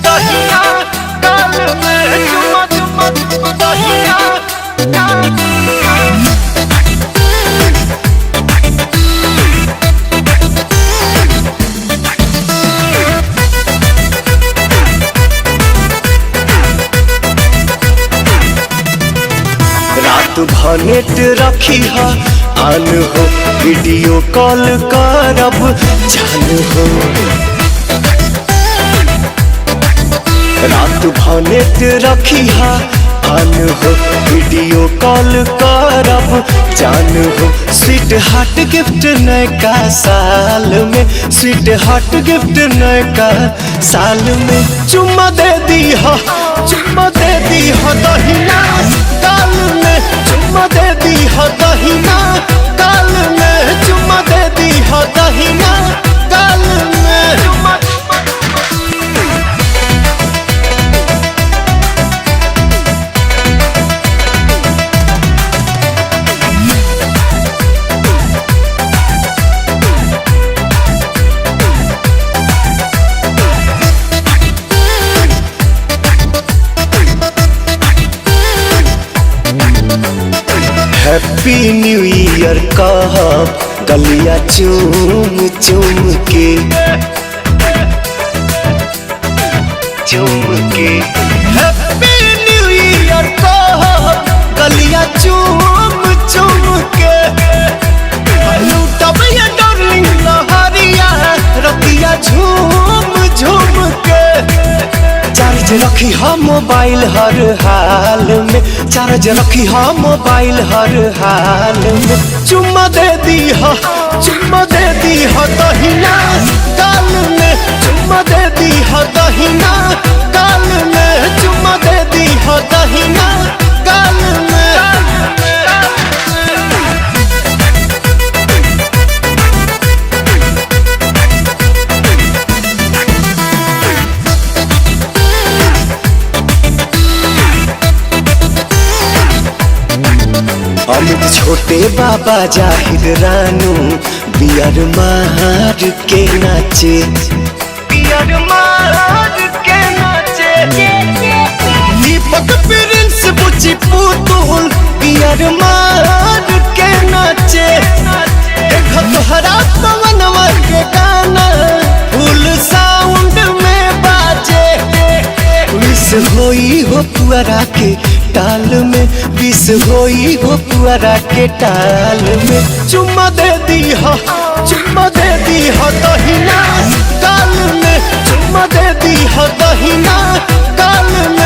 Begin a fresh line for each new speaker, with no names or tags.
दहिया गाल में चुमा चुमा चुमा दहिया गाल में। रात भर नेट रखी है आन हो, वीडियो कॉल करब जान हो। रात भर नेट रखी है आन हो, वीडियो कॉल करब जान हो। स्वीट हार्ट गिफ्ट नयका साल में, स्वीट हार्ट गिफ्ट नयका साल में। चुम्मा दे दी हो, चुम्मा दे दी हो दहिना गाल में, चुम्मा दे दी हो दहिना गाल में, चुम्मा दे दी हो दहिना गाल में। हैप्पी न्यू ईयर कहब गलिया चूम चूम के, चूम के। हैप्पी न्यू ईयर कहब गलिया चूम चूम के। लूटब ये डार्लिंग लहरिया रतिया झूम झूम के। चार्ज रखी हम मोबाइल हर हाल में, चार्ज रखी हम मोबाइल हर हाल में। चुम्मा दे दी हो, चुम्मा दे दी हो दहिना गाल में, चुम्मा दे दी हो दहिना गाल में, चुम्मा दे दी हो दहिना गाल में। अमित छोटे बाबा जाहिद रानू बियर मार के नाचे, बियर मार के नाचे। दीपक प्रिंस बुची पुतुल बियर मार के नाचे। देखो तोहरा पवनवा के गाना फुल साउंड में बाजे। विश होई हो पुअरा के टाल में, विश होई हो पुअरा के टाल में। चुम्मा दे दी हो, चुम्मा दे दी हो दहिना गाल में, चुम्मा दे दी हो दहिना गाल में।